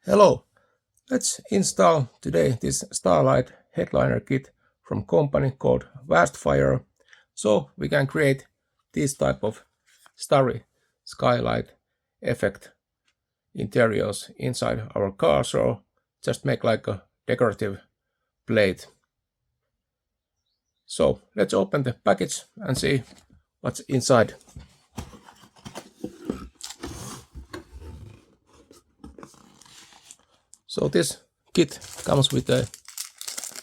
Hello, let's install today this Starlight headliner kit from company called Vastfire, so we can create this type of starry skylight effect interiors inside our cars, or just make like a decorative plate. So let's open the package and see what's inside. So this kit comes with a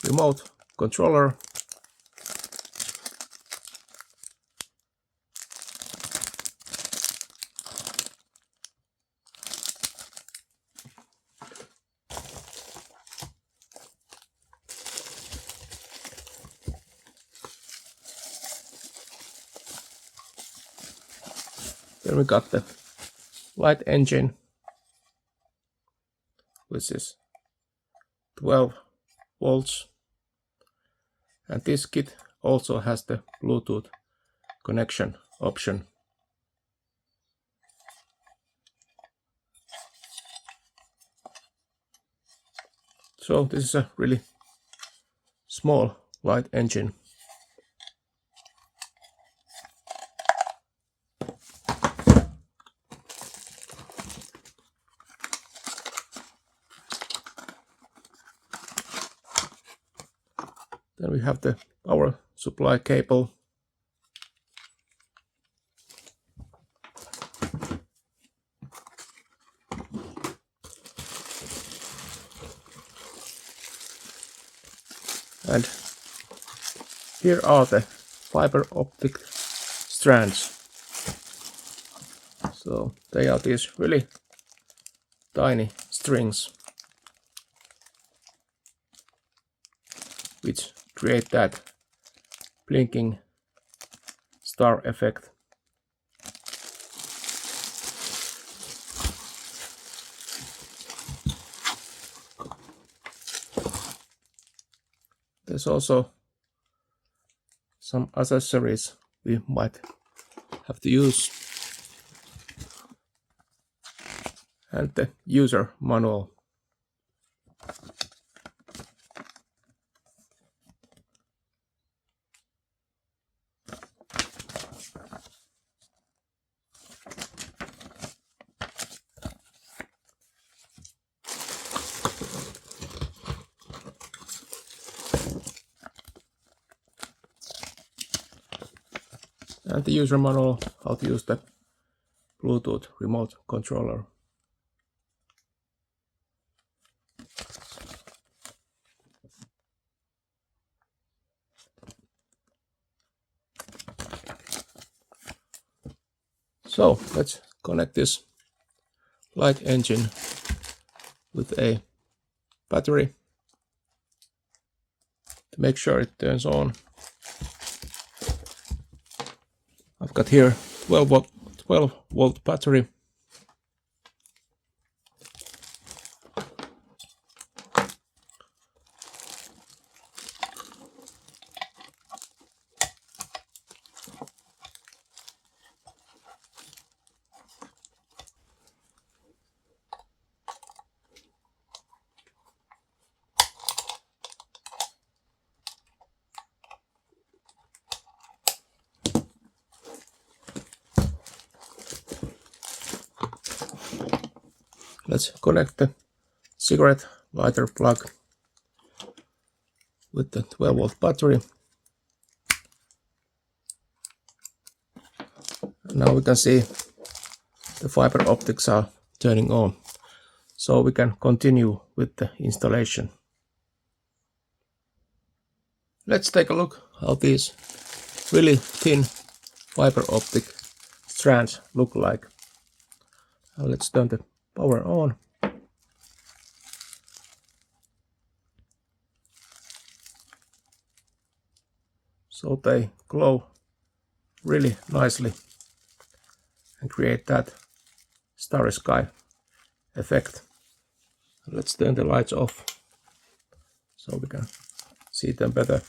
remote controller, then we got the light engine, which is 12 volts, and this kit also has the Bluetooth connection option. So this is a really small light engine. Then we have the power supply cable. And here are the fiber optic strands. So they are these really tiny strings which create that blinking star effect. There's also some accessories we might have to use, and the user manual. And the user manual how to use the Bluetooth remote controller. So let's connect this light engine with a battery to make sure it turns on. I've got here 12 volt battery. Let's connect the cigarette lighter plug with the 12 volt battery. Now we can see the fiber optics are turning on, so we can continue with the installation. Let's take a look how these really thin fiber optic strands look like. Now let's turn the power on. So they glow really nicely and create that starry sky effect. Let's turn the lights off so we can see them better.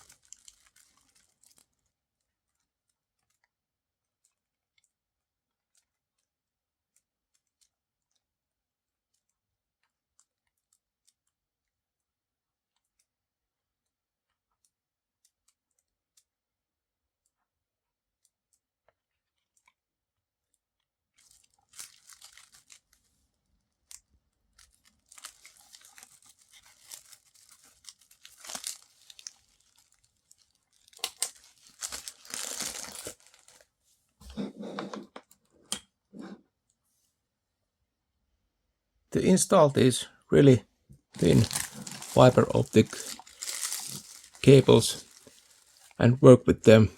To install these really thin fiber optic cables and work with them,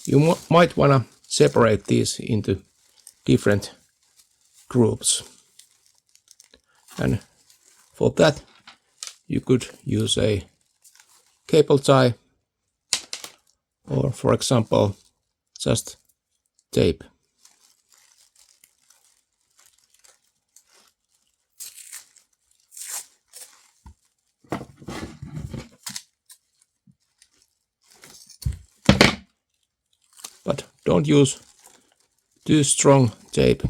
you might want to separate these into different groups. And for that, you could use a cable tie or, for example, just tape. But don't use too strong tape,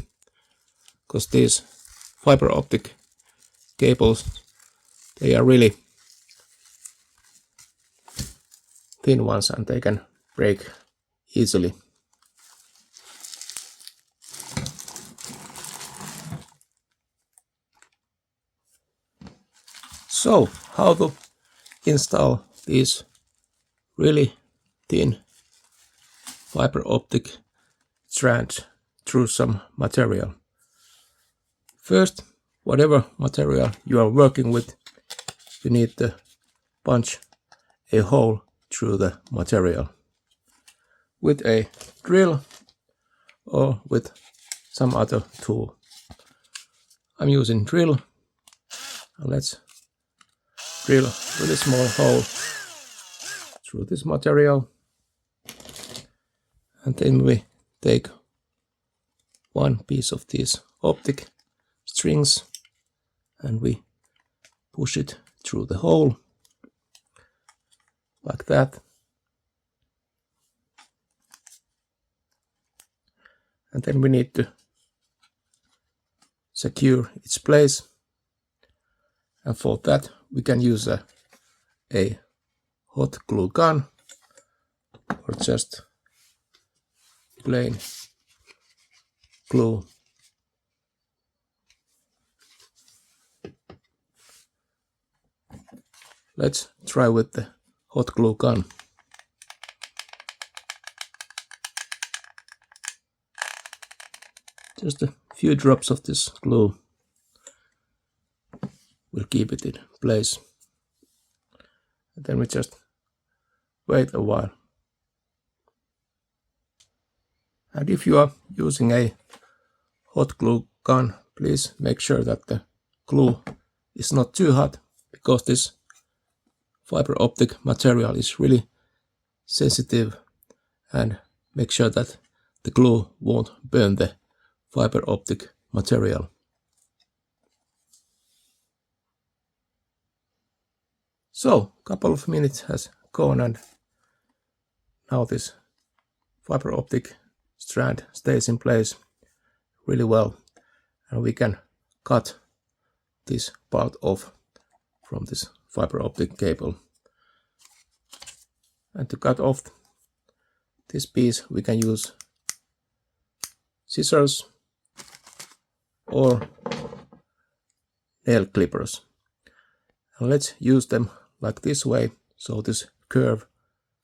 because these fiber optic cables, they are really thin ones and they can break easily. So, how to install these really thin fiber optic strands through some material. First, whatever material you are working with, you need to punch a hole through the material with a drill or with some other tool. I'm using drill. Let's drill a really small hole through this material, and then we take one piece of these optic strings and we push it through the hole like that. And then we need to secure its place, and for that we can use a hot glue gun or just plain glue. Let's try with the hot glue gun. Just a few drops of this glue will keep it in place. And then we just wait a while. And if you are using a hot glue gun, please make sure that the glue is not too hot, because this fiber optic material is really sensitive, and make sure that the glue won't burn the fiber optic material. So, a couple of minutes has gone, and now this fiber optic strand stays in place really well, and we can cut this part off from this fiber optic cable. And to cut off this piece, we can use scissors or nail clippers. And let's use them like this way, so this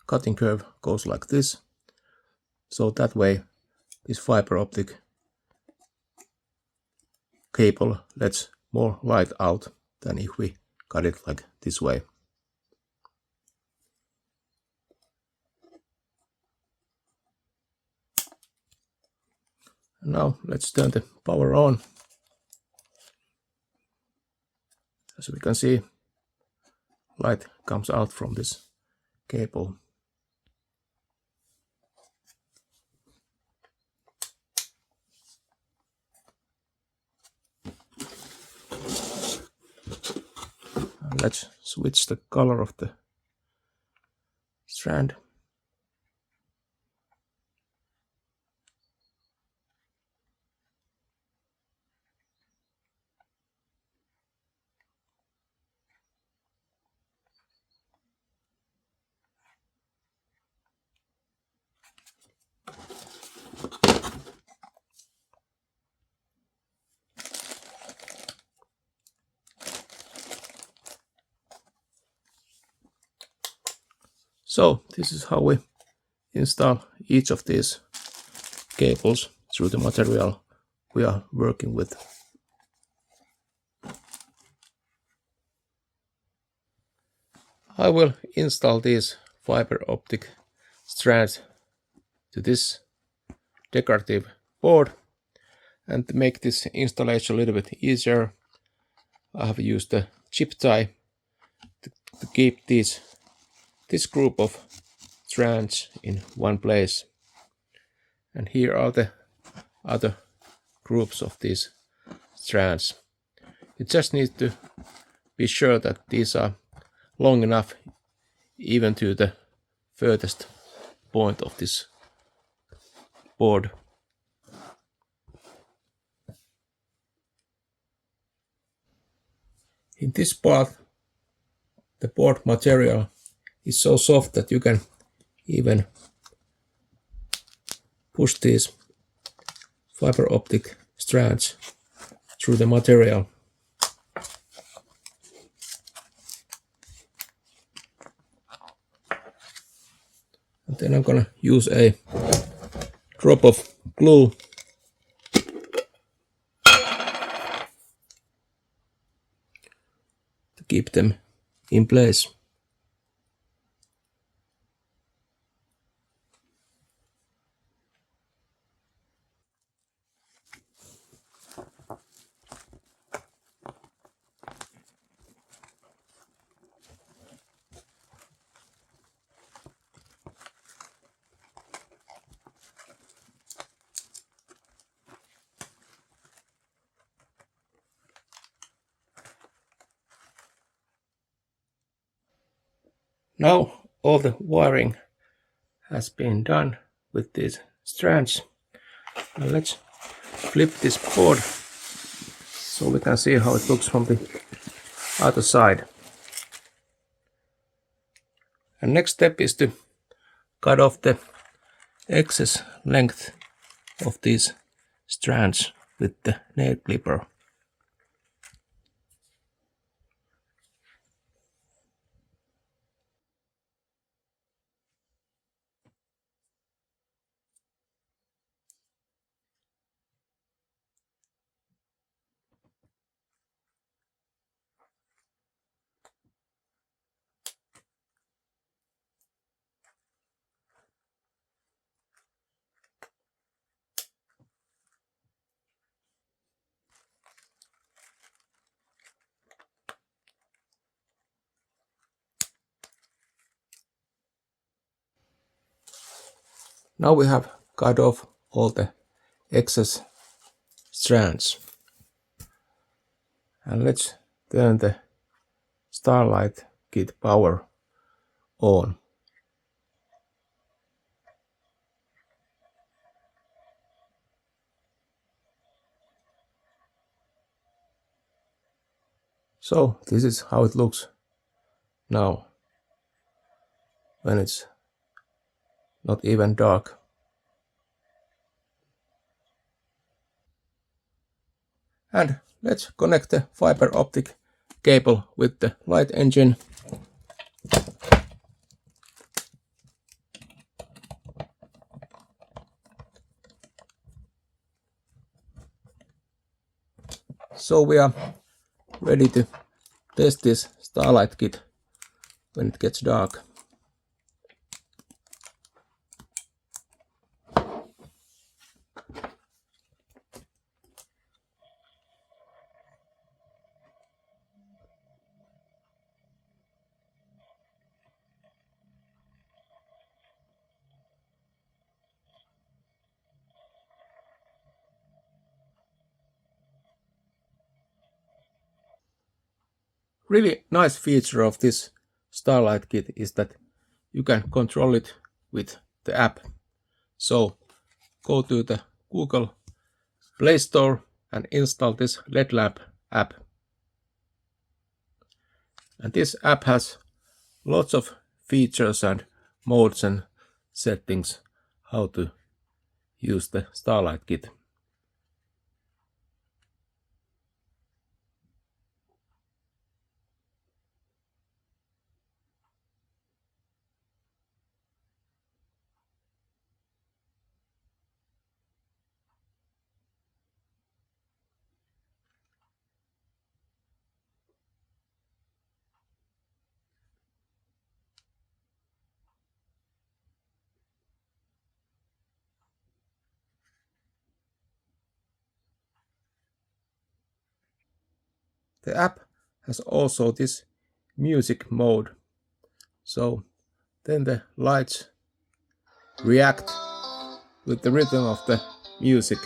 cutting curve goes like this, so that way this fiber optic cable lets more light out than if we cut it like this way. And now let's turn the power on. As we can see, light comes out from this cable. And let's switch the color of the strand. So this is how we install each of these cables through the material we are working with. I will install these fiber optic strands to this decorative board, and to make this installation a little bit easier, I have used a chip tie to keep this group of strands in one place. And here are the other groups of these strands. You just need to be sure that these are long enough even to the furthest point of this board. In this part, the board material is so soft that you can even push these fiber optic strands through the material. And then I'm gonna use a drop of glue to keep them in place. Now all the wiring has been done with these strands. Now let's flip this board so we can see how it looks from the other side. And next step is to cut off the excess length of these strands with the nail clipper. Now we have cut off all the excess strands. And let's turn the Starlight kit power on. So this is how it looks now when it's not even dark. And let's connect the fiber optic cable with the light engine. So we are ready to test this Starlight kit when it gets dark. Really nice feature of this Starlight kit is that you can control it with the app. So go to the Google Play Store and install this LED lamp app. And this app has lots of features and modes and settings how to use the Starlight kit. the app has also this music mode. So then the lights react with the rhythm of the music.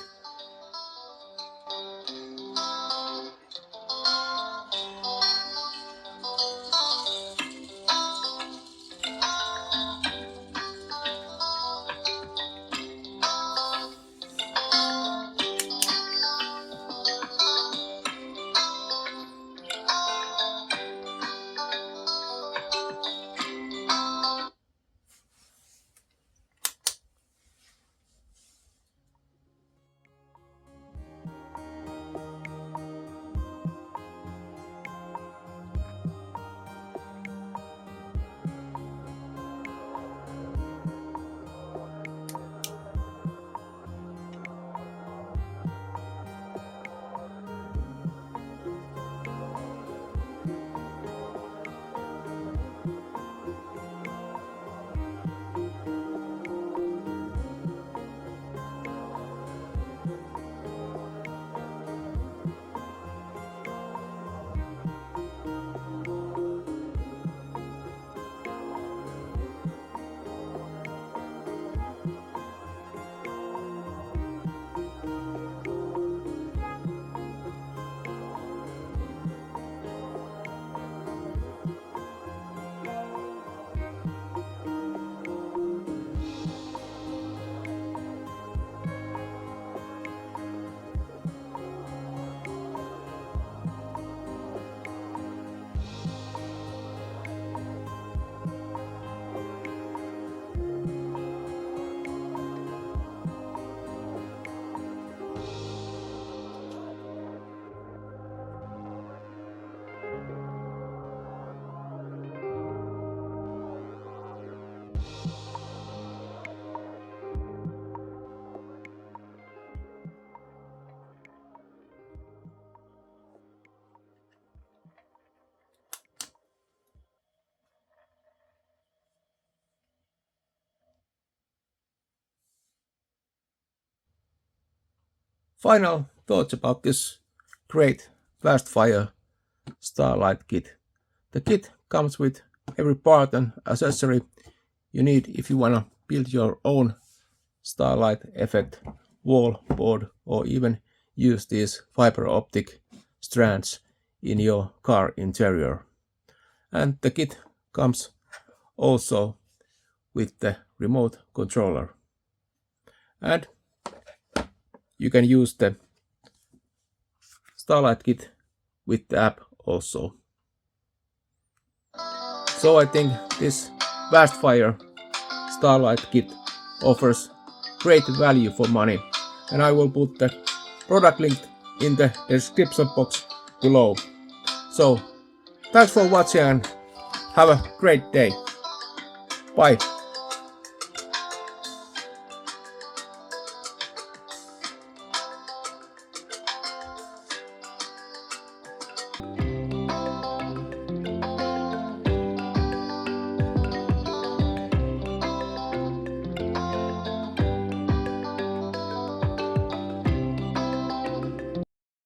Final thoughts about this great Vastfire Starlight kit. The kit comes with every part and accessory you need if you wanna build your own Starlight effect wall board or even use these fiber optic strands in your car interior. And the kit comes also with the remote controller. And you can use the Starlight kit with the app also. So I think this Vastfire Starlight kit offers great value for money, and I will put the product link in the description box below. So thanks for watching and have a great day. Bye.